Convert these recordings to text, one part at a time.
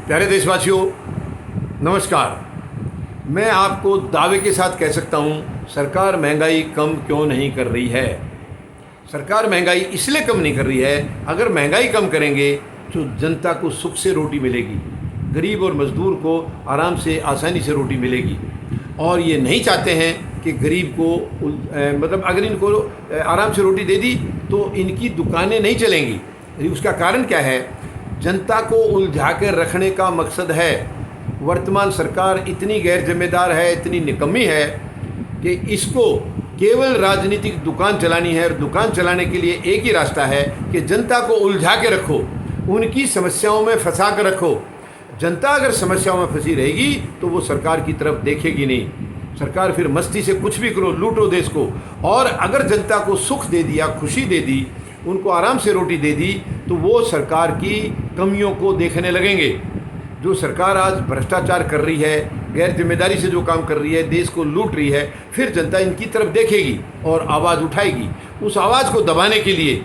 प्यारे देशवासियों, नमस्कार। मैं आपको दावे के साथ कह सकता हूँ, सरकार महंगाई कम क्यों नहीं कर रही है। सरकार महंगाई इसलिए कम नहीं कर रही है, अगर महंगाई कम करेंगे तो जनता को सुख से रोटी मिलेगी, गरीब और मजदूर को आराम से आसानी से रोटी मिलेगी। और ये नहीं चाहते हैं कि गरीब को मतलब अगर इनको आराम से रोटी दे दी तो इनकी दुकानें नहीं चलेंगी। उसका कारण क्या है? जनता को उलझा कर रखने का मकसद है। वर्तमान सरकार इतनी गैर जिम्मेदार है, इतनी निकम्मी है कि इसको केवल राजनीतिक दुकान चलानी है। और दुकान चलाने के लिए एक ही रास्ता है कि जनता को उलझा के रखो, उनकी समस्याओं में फंसा कर रखो। जनता अगर समस्याओं में फंसी रहेगी तो वो सरकार की तरफ देखेगी नहीं। सरकार फिर मस्ती से कुछ भी करो, लूटो देश को। और अगर जनता को सुख दे दिया, खुशी दे दी, उनको आराम से रोटी दे दी, तो वो सरकार की कमियों को देखने लगेंगे। जो सरकार आज भ्रष्टाचार कर रही है, गैर जिम्मेदारी से जो काम कर रही है, देश को लूट रही है, फिर जनता इनकी तरफ देखेगी और आवाज़ उठाएगी। उस आवाज़ को दबाने के लिए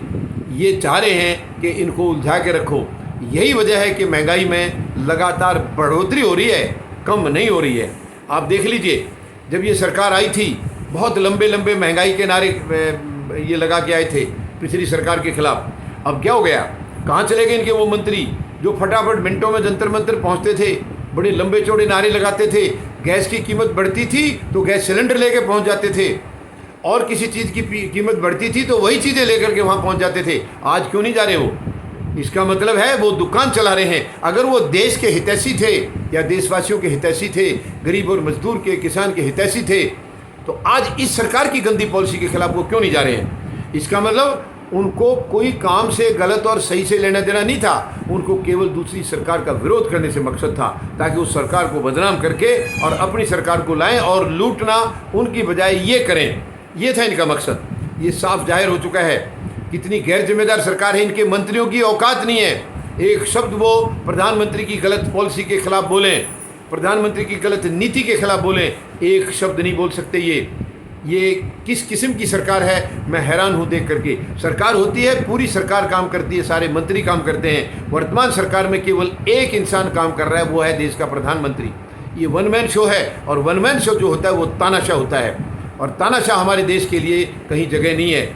ये चाह रहे हैं कि इनको उलझा के रखो। यही वजह है कि महंगाई में लगातार बढ़ोतरी हो रही है, कम नहीं हो रही है। आप देख लीजिए, जब ये सरकार आई थी, बहुत लंबे लंबे महंगाई के नारे ये लगा के आए थे पिछली सरकार के खिलाफ। अब क्या हो गया? कहाँ चले गए इनके वो मंत्री जो फटाफट मिनटों में जंतर मंतर पहुँचते थे, बड़े लंबे चौड़े नारे लगाते थे। गैस की कीमत बढ़ती थी तो गैस सिलेंडर लेके पहुँच जाते थे, और किसी चीज़ की कीमत बढ़ती थी तो वही चीज़ें लेकर के वहाँ पहुँच जाते थे। आज क्यों नहीं जा रहे वो? इसका मतलब है वो दुकान चला रहे हैं। अगर वो देश के हितैषी थे या देशवासियों के हितैषी थे, गरीब और मजदूर के, किसान के हितैषी थे, तो आज इस सरकार की गंदी पॉलिसी के खिलाफ वो क्यों नहीं जा रहे हैं? इसका मतलब उनको कोई काम से गलत और सही से लेना देना नहीं था। उनको केवल दूसरी सरकार का विरोध करने से मकसद था, ताकि उस सरकार को बदनाम करके और अपनी सरकार को लाएं और लूटना उनकी बजाय ये करें। ये था इनका मकसद। ये साफ जाहिर हो चुका है कितनी गैर जिम्मेदार सरकार है। इनके मंत्रियों की औकात नहीं है एक शब्द वो प्रधानमंत्री की गलत पॉलिसी के खिलाफ बोलें, प्रधानमंत्री की गलत नीति के खिलाफ बोलें, एक शब्द नहीं बोल सकते। ये किस किस्म की सरकार है, मैं हैरान हूँ देख करके। सरकार होती है, पूरी सरकार काम करती है, सारे मंत्री काम करते हैं। वर्तमान सरकार में केवल एक इंसान काम कर रहा है, वो है देश का प्रधानमंत्री। ये वन मैन शो है, और वन मैन शो जो होता है वो तानाशाह होता है। और तानाशाह हमारे देश के लिए कहीं जगह नहीं है।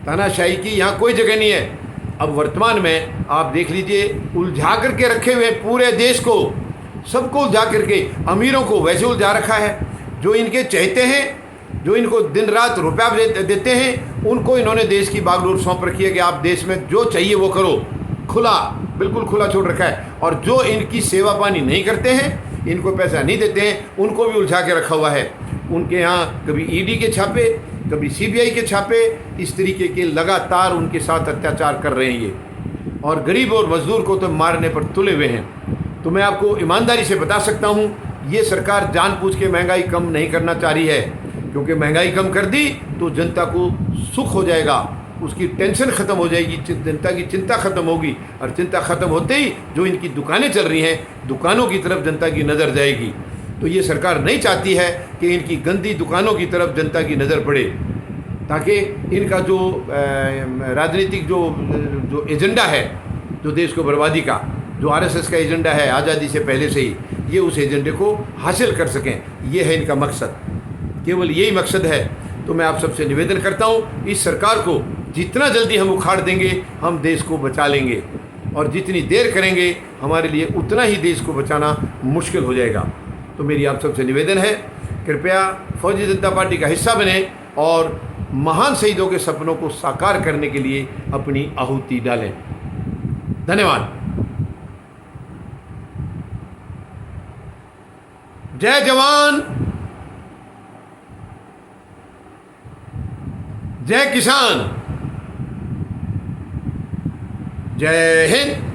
तानाशाही की यहाँ कोई जगह नहीं है। अब वर्तमान में आप देख लीजिए, उलझा करके रखे हुए पूरे देश को, सबको उलझा करके, अमीरों को वैसे उलझा रखा है। जो इनके चाहते हैं, जो इनको दिन रात रुपया देते हैं, उनको इन्होंने देश की बागडोर सौंप रखी है कि आप देश में जो चाहिए वो करो। खुला, बिल्कुल खुला छोड़ रखा है। और जो इनकी सेवा पानी नहीं करते हैं, इनको पैसा नहीं देते हैं, उनको भी उलझा के रखा हुआ है। उनके यहाँ कभी ईडी के छापे, कभी सीबीआई के छापे, इस तरीके के लगातार उनके साथ अत्याचार कर रहे हैं ये। और गरीब और मजदूर को तो मारने पर तुले हुए हैं। तो मैं आपको ईमानदारी से बता सकता हूँ, ये सरकार जानबूझ के महंगाई कम नहीं करना चाह रही है, क्योंकि महंगाई कम कर दी तो जनता को सुख हो जाएगा, उसकी टेंशन ख़त्म हो जाएगी, जनता की चिंता ख़त्म होगी। और चिंता ख़त्म होते ही जो इनकी दुकानें चल रही हैं, दुकानों की तरफ जनता की नज़र जाएगी। तो ये सरकार नहीं चाहती है कि इनकी गंदी दुकानों की तरफ जनता की नज़र पड़े, ताकि इनका जो राजनीतिक जो एजेंडा है, जो देश को बर्बादी का, जो आरएसएस का एजेंडा है आज़ादी से पहले से ही, ये उस एजेंडे को हासिल कर सकें। ये है इनका मकसद, केवल यही मकसद है। तो मैं आप सबसे निवेदन करता हूँ, इस सरकार को जितना जल्दी हम उखाड़ देंगे, हम देश को बचा लेंगे। और जितनी देर करेंगे, हमारे लिए उतना ही देश को बचाना मुश्किल हो जाएगा। तो मेरी आप सबसे निवेदन है, कृपया फौजी जनता पार्टी का हिस्सा बने और महान शहीदों के सपनों को साकार करने के लिए अपनी आहुति डालें। धन्यवाद। जय जवान, जय किसान, जय हिंद।